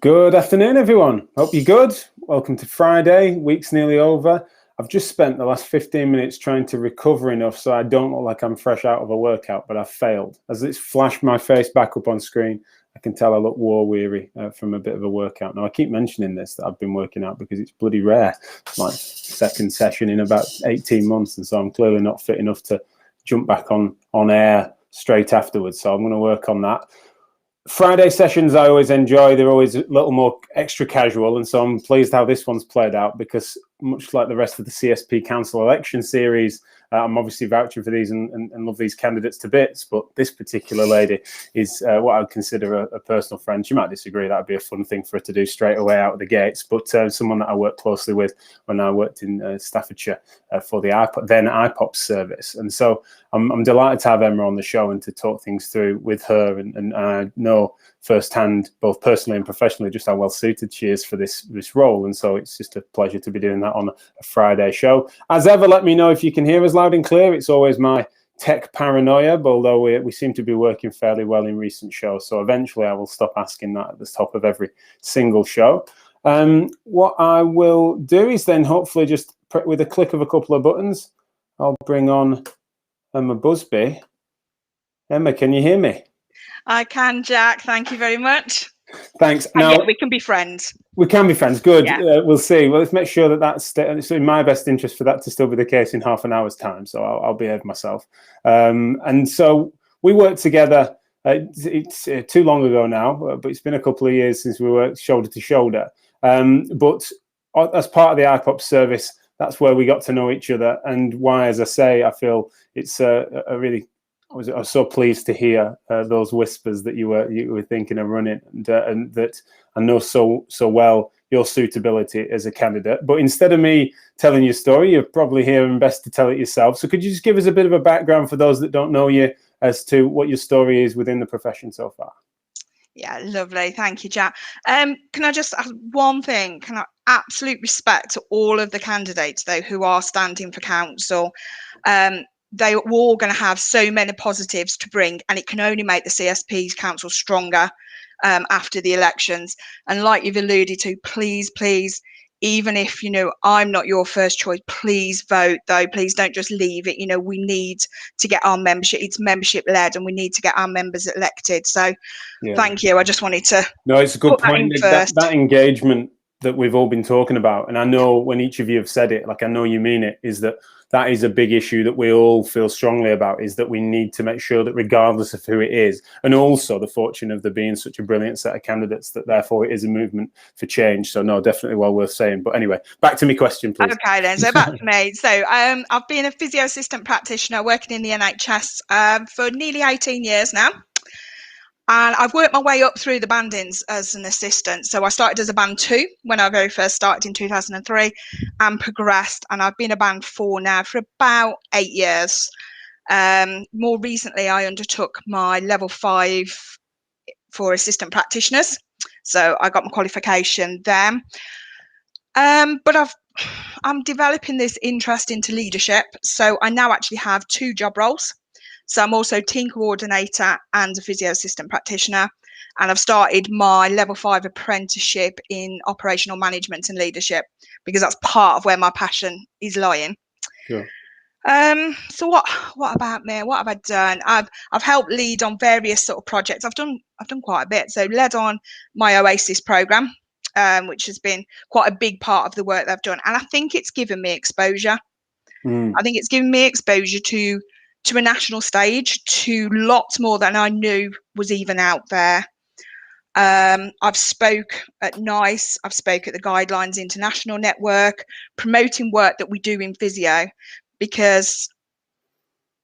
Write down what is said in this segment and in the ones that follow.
Good afternoon, everyone. Hope you're good. Welcome to Friday. Week's nearly over. I've just spent the last 15 minutes trying to recover enough so I don't look like I'm fresh out of a workout, but I've failed. As it's flashed my face back up on screen, I can tell I look war weary from a bit of a workout. Now, I keep mentioning this, that I've been working out because it's bloody rare. It's my second session in about 18 months, and so I'm clearly not fit enough to jump back on air straight afterwards. So I'm going to work on that. Friday sessions I always enjoy. They're always a little more extra casual, and so I'm pleased how this one's played out because much like the rest of the CSP Council election series, I'm obviously vouching for these and love these candidates to bits, but this particular lady is what I would consider a personal friend. She might disagree. That would be a fun thing for her to do straight away out of the gates, but someone that I worked closely with when I worked in Staffordshire for the IPOP service. And so I'm delighted to have Emma on the show and to talk things through with her, and I know firsthand, both personally and professionally, just how well suited she is for this role. And so it's just a pleasure to be doing that on a Friday show. As ever, let me know if you can hear us loud and clear. It's always my tech paranoia, but although we seem to be working fairly well in recent shows, so eventually I will stop asking that at the top of every single show. What I will do is then hopefully just with a click of a couple of buttons, I'll bring on Emma Busby. Emma, can you hear me? I can, Jack. Thank you very much. Thanks. Now, yeah, we can be friends. We can be friends. Good. Yeah. We'll see. Well, let's make sure that it's in my best interest for that to still be the case in half an hour's time. So I'll behave myself. And so we worked together. It's too long ago now, but it's been a couple of years since we worked shoulder to shoulder. But as part of the IPOP service, that's where we got to know each other, and why, as I say, I feel it's a really. I was so pleased to hear those whispers that you were thinking of running, and that I know so well your suitability as a candidate. But instead of me telling your story, you're probably hearing best to tell it yourself. So could you just give us a bit of a background for those that don't know you as to what your story is within the profession so far? Yeah, lovely. Thank you, Jack. Can I just ask one thing? Can I absolute respect to all of the candidates, though, who are standing for council? They are all going to have so many positives to bring, and it can only make the CSP Council stronger after the elections. And like you've alluded to, please, even if, I'm not your first choice, please vote, though. Please don't just leave it. We need to get our membership. It's membership led, and we need to get our members elected. So Thank you. I just wanted to. No, it's a good point. That engagement that we've all been talking about, and I know when each of you have said it, like I know you mean it, is that is a big issue that we all feel strongly about, is that we need to make sure that regardless of who it is, and also the fortune of there being such a brilliant set of candidates, that therefore it is a movement for change. So no, definitely well worth saying. But anyway, back to me question, please. Okay then, so back to me. So I've been a physio assistant practitioner working in the NHS for nearly 18 years now. And I've worked my way up through the bandings as an assistant. So I started as a band 2 when I very first started in 2003 and progressed. And I've been a band 4 now for about 8 years. More recently, I undertook my level 5 for assistant practitioners. So I got my qualification there. But I'm developing this interest into leadership. So I now actually have 2 job roles. So I'm also team coordinator and a physio assistant practitioner. And I've started my level 5 apprenticeship in operational management and leadership, because that's part of where my passion is lying. Sure. So what about me? What have I done? I've helped lead on various sort of projects. I've done quite a bit. So led on my Oasis program, which has been quite a big part of the work that I've done. And I think it's given me exposure. I think it's given me exposure to a national stage, to lots more than I knew was even out there. I've spoke at NICE, I've spoke at the Guidelines International Network, promoting work that we do in physio, because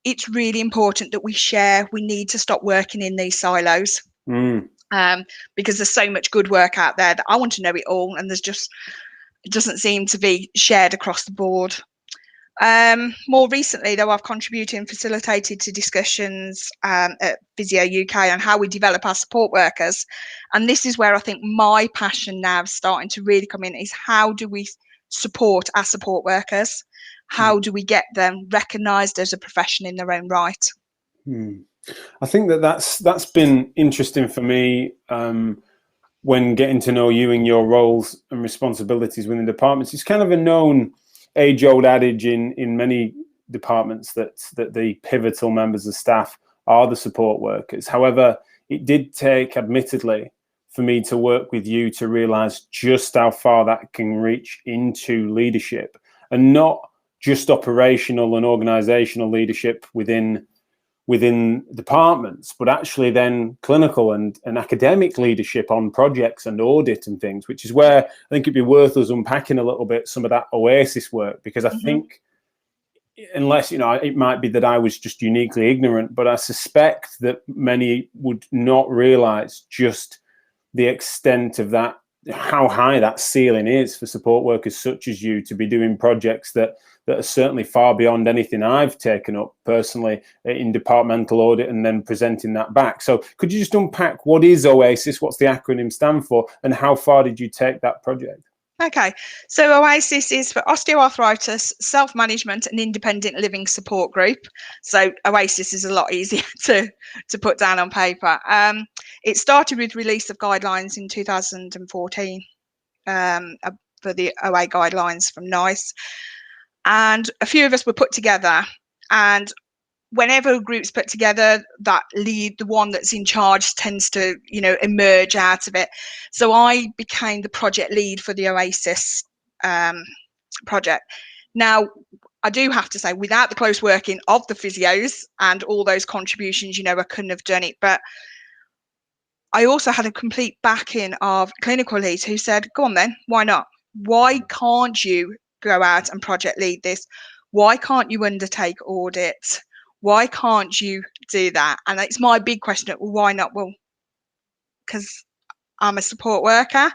it's really important that we share. We need to stop working in these silos, because there's so much good work out there that I want to know it all, and it doesn't seem to be shared across the board. More recently, though, I've contributed and facilitated to discussions at Physio UK on how we develop our support workers. And this is where I think my passion now is starting to really come in, is how do we support our support workers? How do we get them recognised as a profession in their own right? I think that's been interesting for me. when getting to know you and your roles and responsibilities within departments. It's kind of a known age-old adage in many departments that the pivotal members of staff are the support workers. However, it did take, admittedly, for me to work with you to realize just how far that can reach into leadership, and not just operational and organizational leadership within departments, but actually then clinical and academic leadership on projects and audit and things, which is where I think it'd be worth us unpacking a little bit some of that Oasis work, because I think, unless, you know, it might be that I was just uniquely ignorant, but I suspect that many would not realize just the extent of that, how high that ceiling is for support workers such as you to be doing projects that are certainly far beyond anything I've taken up personally in departmental audit and then presenting that back. So could you just unpack what is Oasis, what's the acronym stand for, and how far did you take that project? Okay, so Oasis is for osteoarthritis, self-management and independent living support group. So Oasis is a lot easier to put down on paper. It started with release of guidelines in 2014 for the OA guidelines from NICE. And a few of us were put together, and whenever a group's put together, that lead, the one that's in charge, tends to, you know, emerge out of it. So I became the project lead for the Oasis project. Now, I do have to say, without the close working of the physios and all those contributions, you know, I couldn't have done it. But I also had a complete backing of clinical leads who said, go on then, why not? Why can't you go out and project lead this? Why can't you undertake audit? Why can't you do that? And it's my big question, well, why not? Well, because I'm a support worker.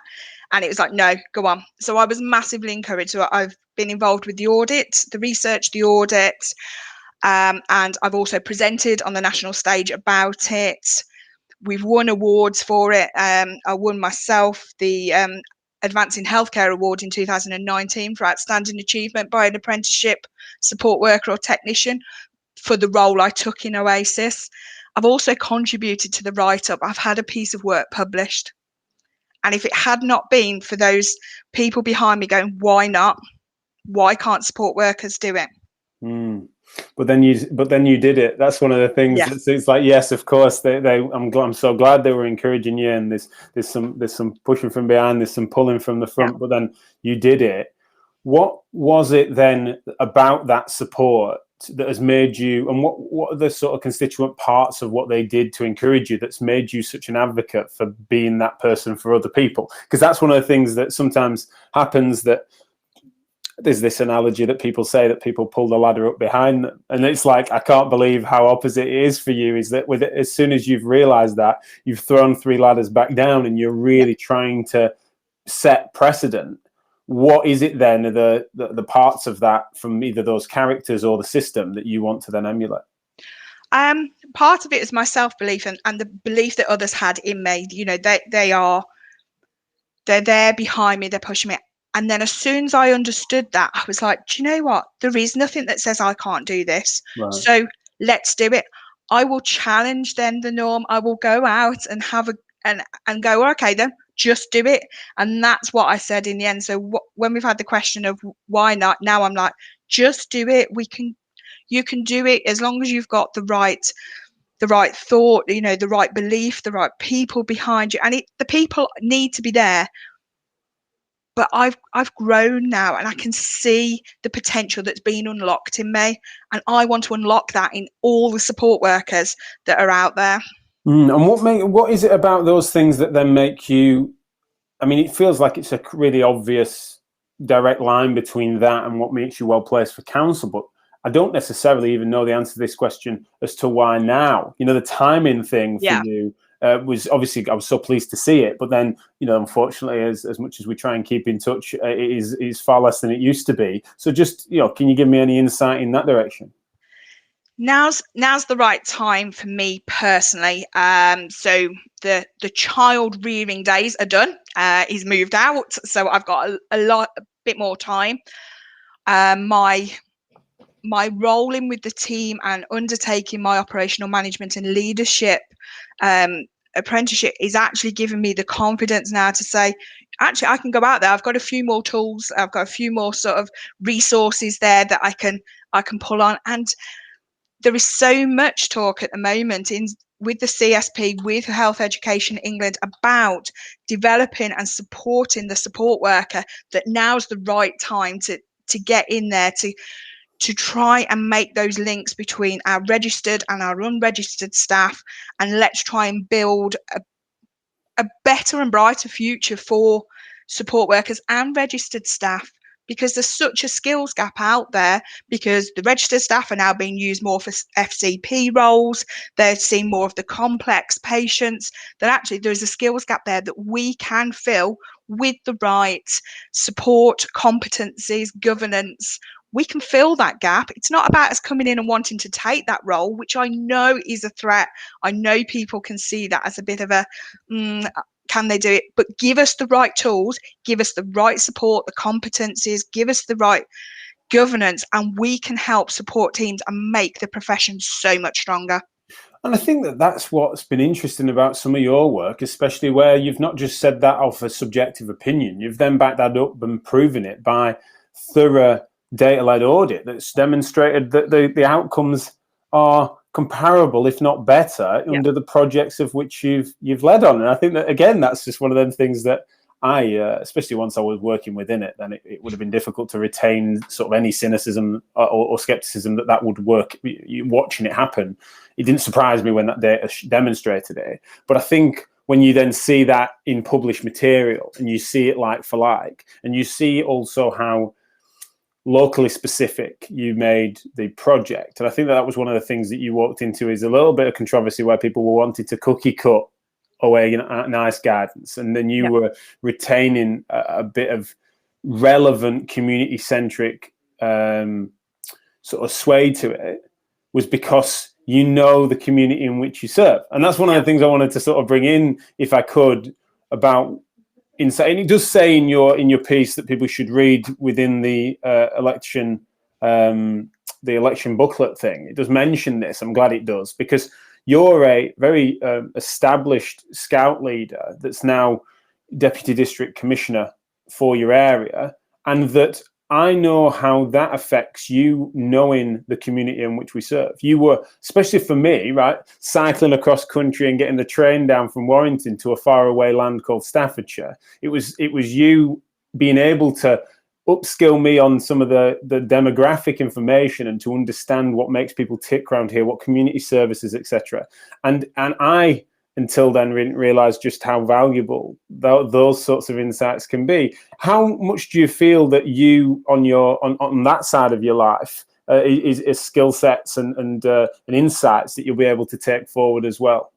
And it was like, no, go on. So I was massively encouraged. So I've been involved with the audit, the research, the audit, and I've also presented on the national stage about it. We've won awards for it. I won myself the Advancing Healthcare Award in 2019 for outstanding achievement by an apprenticeship support worker or technician for the role I took in Oasis. I've also contributed to the write-up. I've had a piece of work published. And if it had not been for those people behind me going, why not? Why can't support workers do it? But then you did it. That's one of the things. Yeah. It's like, yes, of course. I'm so glad they were encouraging you, and there's some pushing from behind, there's some pulling from the front. Yeah. But then you did it. What was it then about that support that has made you, and what are the sort of constituent parts of what they did to encourage you that's made you such an advocate for being that person for other people? Because that's one of the things that sometimes happens, that there's this analogy that people say that people pull the ladder up behind them, and it's like, I can't believe how opposite it is for you, is that with it, as soon as you've realized that, you've thrown 3 ladders back down and you're really trying to set precedent. What is it then, the parts of that from either those characters or the system that you want to then emulate? Part of it is my self-belief and the belief that others had in me. You know, they're there behind me, they're pushing me. And then as soon as I understood that, I was like, do you know what? There is nothing that says I can't do this. Right. So let's do it. I will challenge then the norm. I will go out and have and go, okay, then just do it. And that's what I said in the end. So when we've had the question of why not, now I'm like, just do it. You can do it as long as you've got the right thought, you know, the right belief, the right people behind you. And the people need to be there. But I've grown now, and I can see the potential that's been unlocked in me, and I want to unlock that in all the support workers that are out there. And what is it about those things that then make you? I mean, it feels like it's a really obvious direct line between that and what makes you well placed for council, but I don't necessarily even know the answer to this question as to why now. You know, the timing thing for you. Was obviously, I was so pleased to see it, but then, you know, unfortunately, as much as we try and keep in touch, it is far less than it used to be. So just, you know, can you give me any insight in that direction? Now's the right time for me personally. So the child rearing days are done. He's moved out, so I've got a bit more time. My role in with the team and undertaking my operational management and leadership apprenticeship is actually giving me the confidence now to say, actually, I can go out there. I've got a few more tools. I've got a few more sort of resources there that I can pull on. And there is so much talk at the moment with the CSP, with Health Education England, about developing and supporting the support worker, that now's the right time to get in there to try and make those links between our registered and our unregistered staff, and let's try and build a better and brighter future for support workers and registered staff, because there's such a skills gap out there, because the registered staff are now being used more for FCP roles. They're seeing more of the complex patients, that actually there's a skills gap there that we can fill with the right support, competencies, governance. We can fill that gap. It's not about us coming in and wanting to take that role, which I know is a threat. I know people can see that as a bit of a, can they do it? But give us the right tools, give us the right support, the competencies, give us the right governance, and we can help support teams and make the profession so much stronger. And I think that that's what's been interesting about some of your work, especially where you've not just said that off a subjective opinion, you've then backed that up and proven it by thorough data-led audit that's demonstrated that the outcomes are comparable, if not better, under the projects of which you've led on. And I think that, again, that's just one of them things that I, especially once I was working within it, then it would have been difficult to retain sort of any cynicism or skepticism that would work. Watching it happen, it didn't surprise me when that data demonstrated it. But I think when you then see that in published material, and you see it like for like, and you see also how locally specific you made the project, and I think that was one of the things that you walked into, is a little bit of controversy where people were wanting to cookie cut away nice guidance, and then you were retaining a bit of relevant community centric sort of sway to it, was because you know the community in which you serve. And that's one of the things I wanted to sort of bring in, if I could, about insight. And it does say in your piece that people should read within the election booklet thing. It does mention this. I'm glad it does, because you're a very established scout leader that's now Deputy District Commissioner for your area, and that I know how that affects you, knowing the community in which we serve. You were, especially for me, right, cycling across country and getting the train down from Warrington to a faraway land called Staffordshire. It was you being able to upskill me on some of the demographic information and to understand what makes people tick around here, what community services, etc. And I, until then, didn't realize just how valuable those sorts of insights can be. How much do you feel that you, on that side of your life, is skill sets and insights that you'll be able to take forward as well?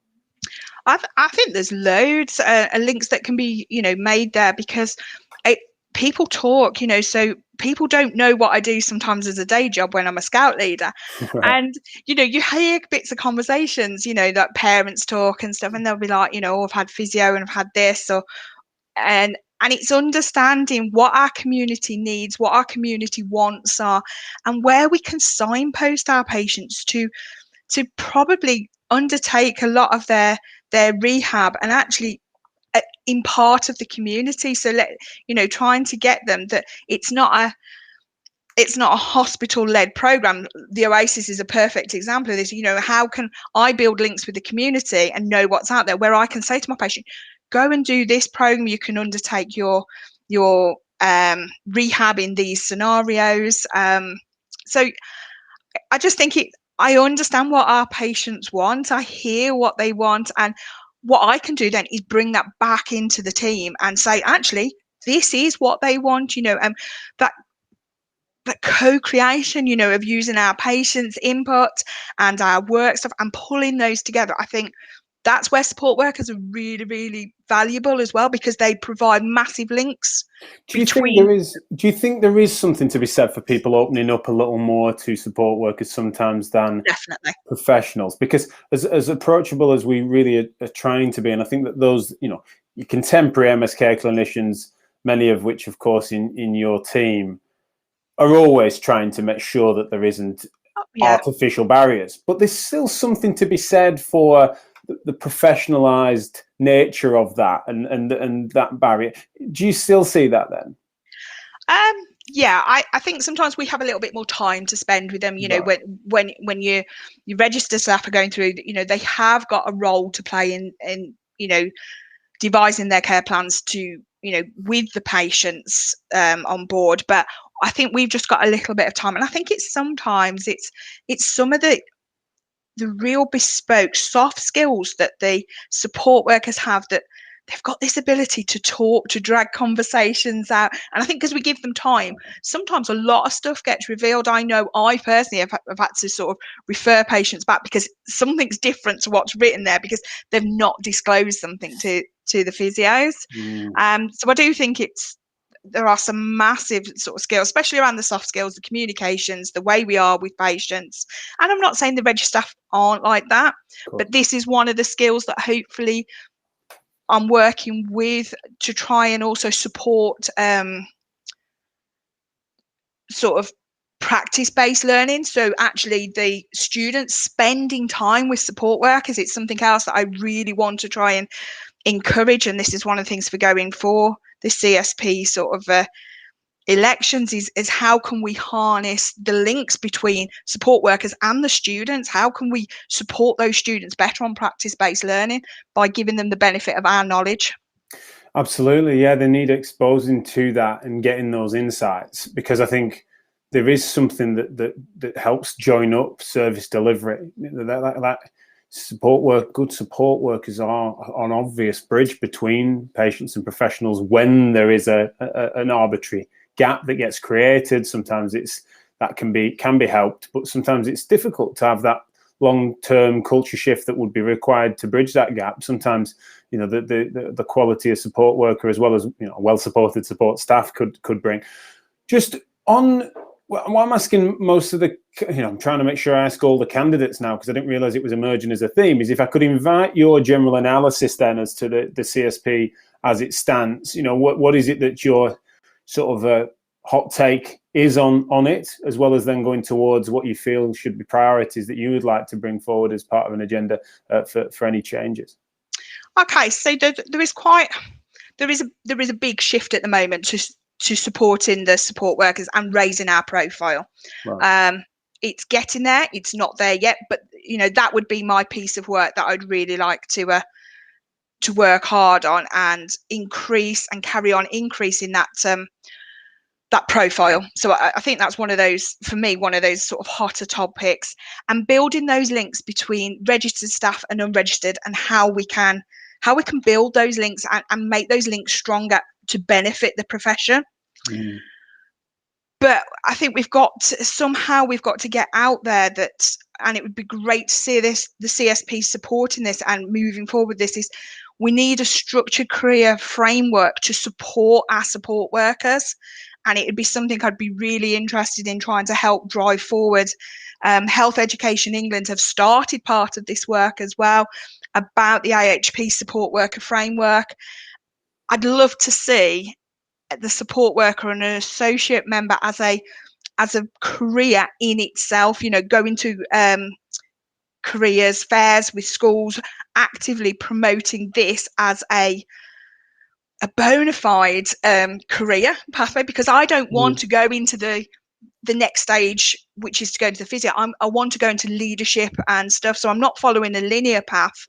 I think there's loads of links that can be, made there, because people talk, so people don't know what I do sometimes as a day job when I'm a scout leader. Right. And, you hear bits of conversations, that parents talk and stuff, and they'll be like, I've had physio and I've had this, and it's understanding what our community needs, what our community wants are, and where we can signpost our patients to probably undertake a lot of their rehab and actually in part of the community. So trying to get them that it's not a hospital-led program. The Oasis is a perfect example of this. How can I build links with the community and know what's out there, where I can say to my patient, go and do this program, you can undertake your rehab in these scenarios. So I just think I understand what our patients want. I hear what they want, and what I can do then is bring that back into the team and say, actually, this is what they want, that co-creation, of using our patients' input and our work stuff and pulling those together. I think that's where support workers are really, really valuable as well, because they provide massive links. Do you think there is something to be said for people opening up a little more to support workers sometimes than definitely professionals? Because as approachable as we really are trying to be, and I think that those, your contemporary MSK clinicians, many of which, of course, in your team, are always trying to make sure that there isn't artificial barriers. But there's still something to be said for the professionalized nature of that and that barrier. Do you still see that then? Yeah, I think sometimes we have a little bit more time to spend with them. You know, Right. when you register staff are going through, you know, they have got a role to play in you know, devising their care plans to, you know, with the patients on board. But I think we've just got a little bit of time, and I think it's sometimes it's some of the real bespoke soft skills that the support workers have, that they've got this ability to talk, to drag conversations out. And I think because we give them time, sometimes a lot of stuff gets revealed. I know I personally have had to sort of refer patients back because something's different to what's written there, because they've not disclosed something to the physios. So I do think there are some massive sort of skills, especially around the soft skills, the communications, the way we are with patients. And I'm not saying the reg staff aren't like that, but this is one of the skills that hopefully I'm working with to try and also support sort of practice-based learning. So actually the students spending time with support workers, it's something else that I really want to try and encourage. And this is one of the things for going for the CSP sort of elections is how can we harness the links between support workers and the students? How can we support those students better on practice-based learning by giving them the benefit of our knowledge? Absolutely, yeah, they need exposing to that and getting those insights, because I think there is something that helps join up service delivery. That support work, good support workers are an obvious bridge between patients and professionals when there is an arbitrary gap that gets created. Sometimes that can be helped, but sometimes it's difficult to have that long-term culture shift that would be required to bridge that gap. Sometimes, you know, the quality of support worker, as well as, you know, well-supported support staff could bring. Just on what I'm asking most of the, you know, I'm trying to make sure I ask all the candidates now, because I didn't realize it was emerging as a theme, is if I could invite your general analysis then as to the CSP as it stands. You know, what is it that your sort of a hot take is on it, as well as then going towards what you feel should be priorities that you would like to bring forward as part of an agenda for any changes? Okay, so there is a big shift at the moment to supporting the support workers and raising our profile. Right. It's getting there. It's not there yet, but you know, that would be my piece of work that I'd really like to work hard on and increase and carry on increasing that profile. So I think that's one of those, for me, one of those sort of hotter topics, and building those links between registered staff and unregistered, and how we can build those links and make those links stronger to benefit the profession. But I think we've got to get out there and it would be great to see the CSP supporting this and moving forward. We need a structured career framework to support our support workers. And it would be something I'd be really interested in trying to help drive forward. Health Education England have started part of this work as well, about the IHP support worker framework. I'd love to see the support worker and an associate member as a career in itself, you know, going to careers fairs with schools, actively promoting this as a bona fide career pathway, because I don't want to go into the next stage, which is to go to the physio. I want to go into leadership and stuff, so I'm not following a linear path.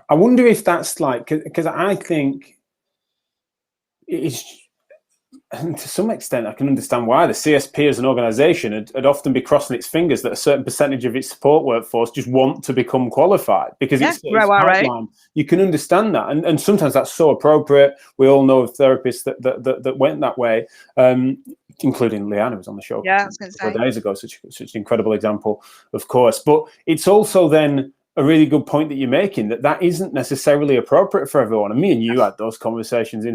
I wonder if that's like, because I think it's, and to some extent I can understand why the CSP as an organisation would often be crossing its fingers that a certain percentage of its support workforce just want to become qualified, because it's pipeline. You can understand that, and sometimes that's so appropriate. We all know of therapists that went that way, including Leanne, who was on the show a couple of days ago. Such an incredible example, of course. But it's also then a really good point that you're making, that isn't necessarily appropriate for everyone. And me and you had those conversations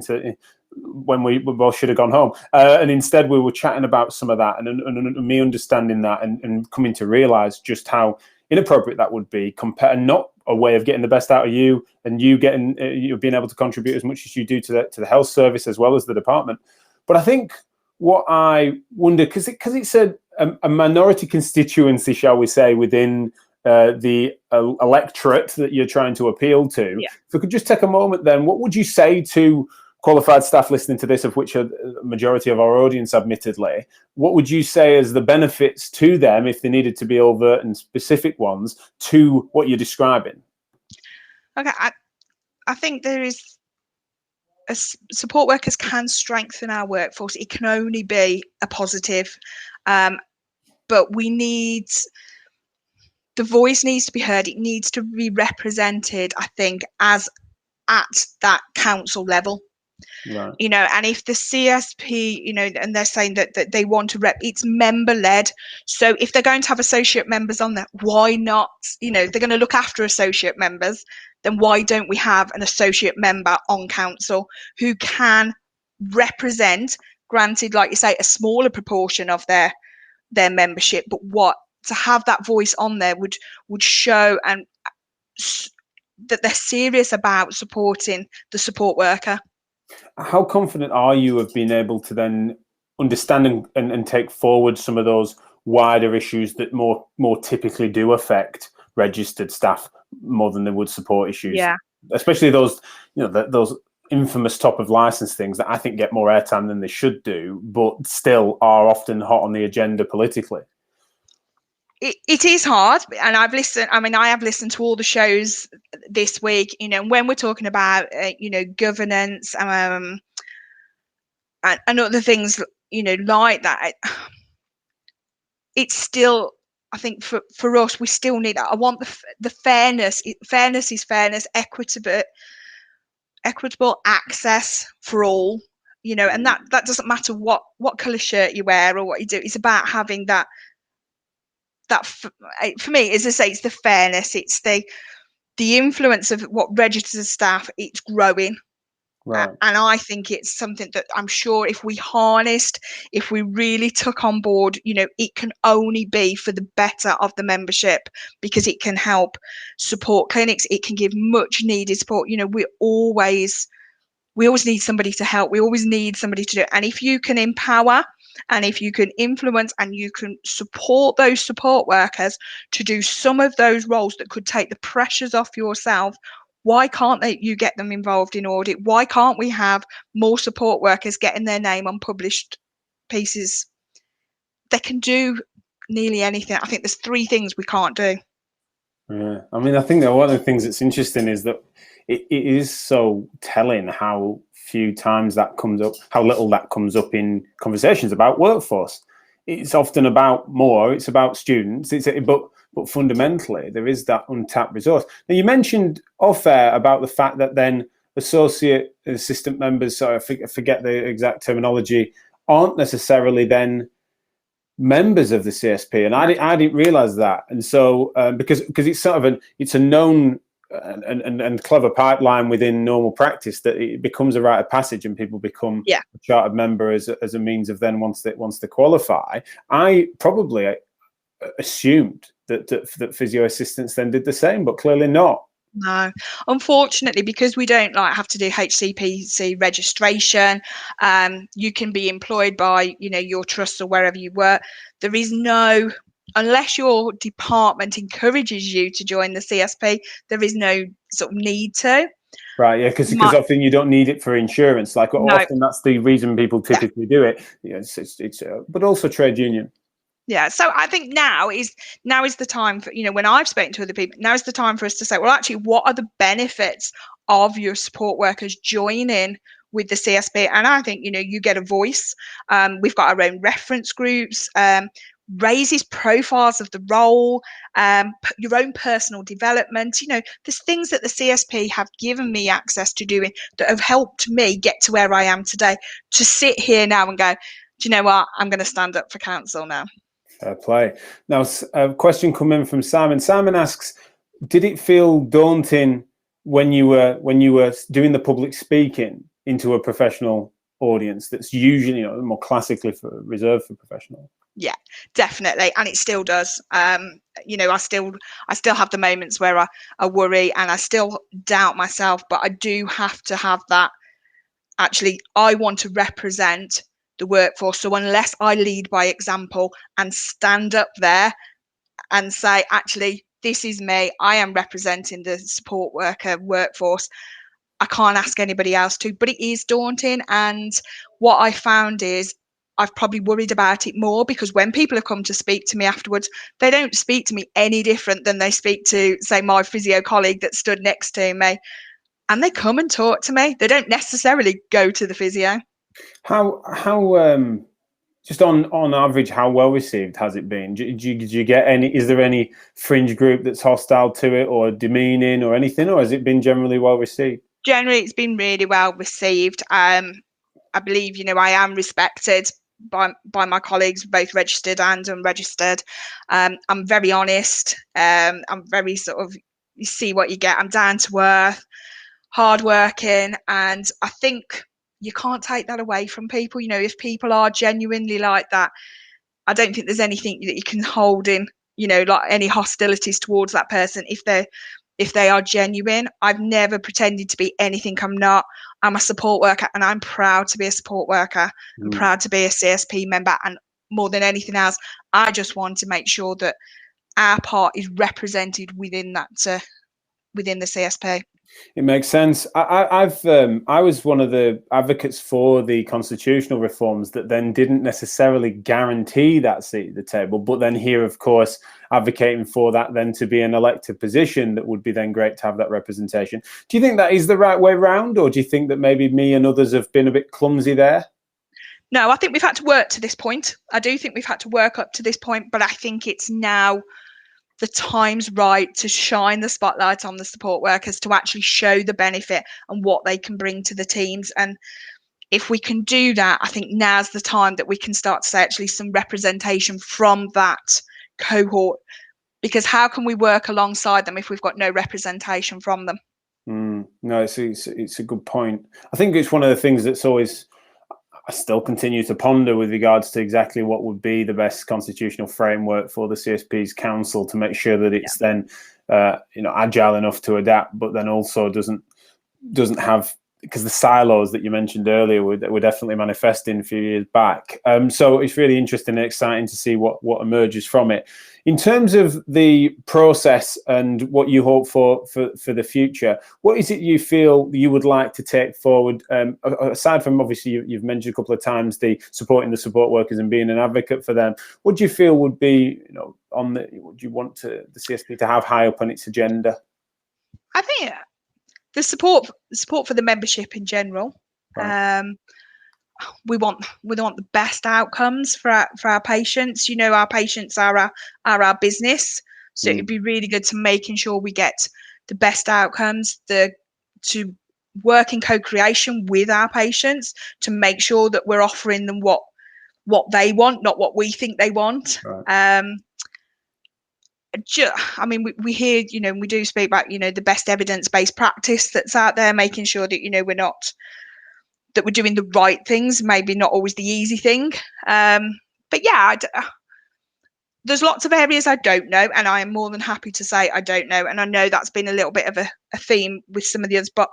when we both should have gone home, and instead we were chatting about some of that, and me understanding that and coming to realize just how inappropriate that would be, and not a way of getting the best out of you, and you getting you being able to contribute as much as you do to the health service as well as the department. But I think what I wonder, because it's a minority constituency, shall we say, within the electorate that you're trying to appeal to. Yeah. If we could just take a moment then, what would you say to qualified staff listening to this, of which are the majority of our audience, admittedly? What would you say as the benefits to them, if they needed to be overt and specific ones, to what you're describing? Okay, I think there is, support workers can strengthen our workforce. It can only be a positive, but we need, the voice needs to be heard. It needs to be represented, I think, as at that council level. Right. You know, and if the CSP, you know, and they're saying that they want to it's member led. So if they're going to have associate members on there, why not? You know, if they're going to look after associate members, then why don't we have an associate member on council who can represent, granted, like you say, a smaller proportion of their membership, but what to have that voice on there would show and that they're serious about supporting the support worker. How confident are you of being able to then understand and take forward some of those wider issues that more typically do affect registered staff more than they would support issues? Yeah. Especially those, you know, those infamous top of license things that I think get more airtime than they should do, but still are often hot on the agenda politically. It is hard, and I've listened. I mean, I have listened to all the shows this week. You know, when we're talking about you know, governance, and other things, you know, like that, it's still, I think for us, we still need. I want the fairness. Fairness is fairness, equitable access for all. You know, and that doesn't matter what colour shirt you wear or what you do. It's about having that for me, as I say, it's the fairness, it's the influence of what registered staff, it's growing. Right. And I think it's something that I'm sure if we harnessed, if we really took on board, you know, it can only be for the better of the membership, because it can help support clinics, it can give much needed support. You know, we always need somebody to help, we always need somebody to do it. And if you can empower, and if you can influence and you can support those support workers to do some of those roles that could take the pressures off yourself, why can't you get them involved in audit? Why can't we have more support workers getting their name on published pieces? They can do nearly anything. I think there's 3 things we can't do. Yeah, I mean, I think that one of the things that's interesting is that it is so telling how few times that comes up, how little that comes up in conversations about workforce. It's often about more, it's about students, but fundamentally there is that untapped resource. Now, you mentioned off-air about the fact that then associate assistant members, so I forget the exact terminology, aren't necessarily then members of the CSP, and I didn't realize that. And so because it's sort of it's a known and clever pipeline within normal practice that it becomes a rite of passage and people become a chartered member as a means of then once they qualify. I probably assumed that physio assistants then did the same, but clearly not. No, unfortunately, because we don't have to do HCPC registration. You can be employed by, you know, your trust or wherever you work. There is no, unless your department encourages you to join the CSP, there is no sort of need to. Right, yeah, because often you don't need it for insurance. Like often that's the reason people typically do it. Yeah, it's but also trade union. Yeah, so I think now is the time for, you know, when I've spoken to other people, now is the time for us to say, well, actually, what are the benefits of your support workers joining with the CSP? And I think, you know, you get a voice. We've got our own reference groups, raises profiles of the role, your own personal development. You know, there's things that the CSP have given me access to doing that have helped me get to where I am today, to sit here now and go, do you know what, I'm going to stand up for council now. Fair play. Now, a question coming from Simon. Simon asks, did it feel daunting when you were doing the public speaking into a professional audience that's usually, you know, more classically reserved for professional? Yeah, definitely, and it still does. You know, I still have the moments where I worry and I still doubt myself, but I do have to have that. Actually, I want to represent the workforce, so unless I lead by example and stand up there and say, actually, this is me. I am representing the support worker workforce. I can't ask anybody else to, but it is daunting. And what I found is I've probably worried about it more, because when people have come to speak to me afterwards, they don't speak to me any different than they speak to, say, my physio colleague that stood next to me. And they come and talk to me. They don't necessarily go to the physio. How just on average, how well received has it been? Do you get any? Is there any fringe group that's hostile to it or demeaning or anything, or has it been generally well received? Generally, it's been really well received. I believe, I am respected by my colleagues, both registered and unregistered. I'm very honest. I'm very sort of, you see what you get. I'm down to earth, hardworking, and I think you can't take that away from people. If people are genuinely like that, I don't think there's anything that you can hold in, like any hostilities towards that person if they are genuine. I've never pretended to be anything I'm not. I'm a support worker, and I'm proud to be a support worker. I'm proud to be a CSP member, and more than anything else, I just want to make sure that our part is represented within that, within the CSP. It makes sense. I was one of the advocates for the constitutional reforms that then didn't necessarily guarantee that seat at the table, but then here, of course, advocating for that then to be an elected position that would be then great to have that representation. Do you think that is the right way round, or do you think that maybe me and others have been a bit clumsy there? No, I think we've had to work to this point. I do think we've had to work up to this point, but I think it's now the time's right to shine the spotlight on the support workers, to actually show the benefit and what they can bring to the teams. And if we can do that, I think now's the time that we can start to say actually some representation from that cohort, because how can we work alongside them if we've got no representation from them? No, it's a good point. I think it's one of the things that's always, I still continue to ponder with regards to exactly what would be the best constitutional framework for the CSP's council to make sure that it's then agile enough to adapt, but then also doesn't have, because the silos that you mentioned earlier were definitely manifesting a few years back. So it's really interesting and exciting to see what emerges from it. In terms of the process and what you hope for the future, what is it you feel you would like to take forward? Aside from, obviously, you've mentioned a couple of times the supporting the support workers and being an advocate for them, what do you feel would be, would you want the CSP to have high up on its agenda? I think the support for the membership in general. Right. We want the best outcomes for our patients. Our patients are our business, so it'd be really good to making sure we get the best outcomes, to work in co-creation with our patients to make sure that we're offering them what they want, not what we think they want. Right. I mean, we hear, we do speak about, the best evidence-based practice that's out there, making sure that, that we're doing the right things, maybe not always the easy thing. But yeah, there's lots of areas I don't know, and I am more than happy to say I don't know. And I know that's been a little bit of a theme with some of the others, but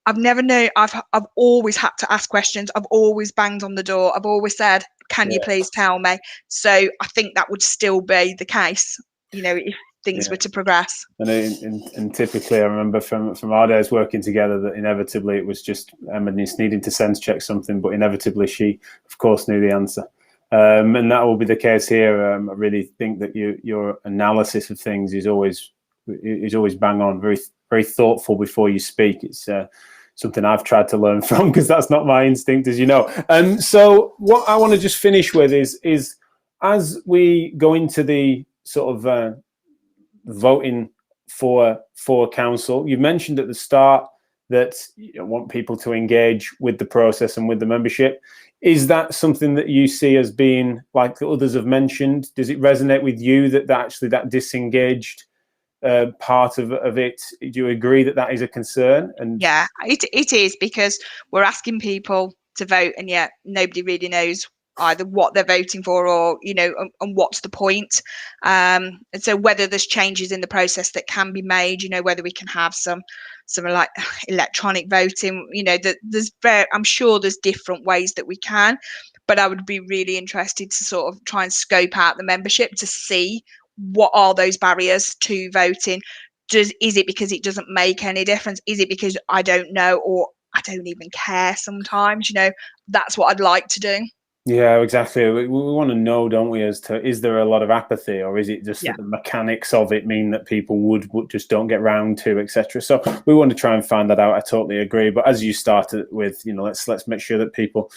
I've never known, I've always had to ask questions. I've always banged on the door. I've always said, can you please tell me? So I think that would still be the case, if things were to progress. And typically, I remember from our days working together that inevitably it was just Emma needing to sense check something, but inevitably she, of course, knew the answer. And that will be the case here. I really think that your analysis of things is always bang on, very, very thoughtful before you speak. It's something I've tried to learn from, because that's not my instinct, as you know. So what I want to just finish with is as we go into the sort of voting for council, you mentioned at the start that you want people to engage with the process and with the membership. Is that something that you see as being, like others have mentioned, does it resonate with you that actually that disengaged part of it? Do you agree that is a concern? And yeah, it is, because we're asking people to vote, and yet nobody really knows either what they're voting for, or and what's the point. And so whether there's changes in the process that can be made, whether we can have some like electronic voting, I'm sure there's different ways that we can, but I would be really interested to sort of try and scope out the membership to see what are those barriers to voting? Is it because it doesn't make any difference? Is it because I don't know, or I don't even care sometimes? That's what I'd like to do. Yeah, exactly. We want to know, don't we, as to, is there a lot of apathy, or is it just Yeah. that the mechanics of it mean that people would just don't get round to, etc. So we want to try and find that out. I totally agree. But as you started with, let's make sure that people,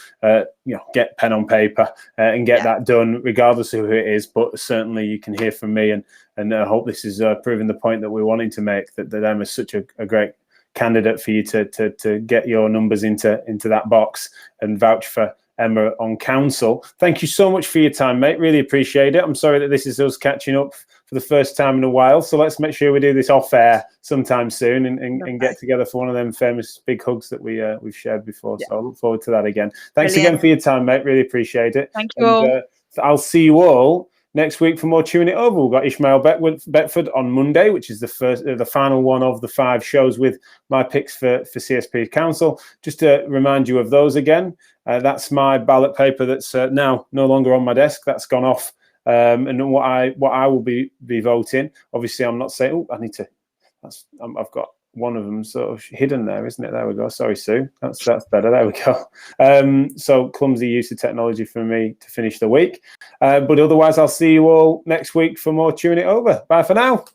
get pen on paper and get that done, regardless of who it is. But certainly, you can hear from me, and I hope this is proving the point that we're wanting to make, that Emma's such a great candidate for you to get your numbers into that box and vouch for Emma on council. Thank you so much for your time, mate. Really appreciate it. I'm sorry that this is us catching up for the first time in a while. So let's make sure we do this off air sometime soon and get together for one of them famous big hugs that we've shared before. So I look forward to that again. Thanks again for your time, mate. Really appreciate it. Thank you all. I'll see you all next week for more Tune It Over. We've got Ishmael Beckford on Monday, which is the final one of the 5 shows with my picks for CSP Council. Just to remind you of those again, that's my ballot paper that's now no longer on my desk. That's gone off. And what I will be voting. Obviously, I'm not saying, I need to. I've got one of them sort of hidden there, isn't it? There we go. Sorry, Sue. That's better. There we go. So clumsy use of technology for me to finish the week. But otherwise, I'll see you all next week for more Tune It Over. Bye for now.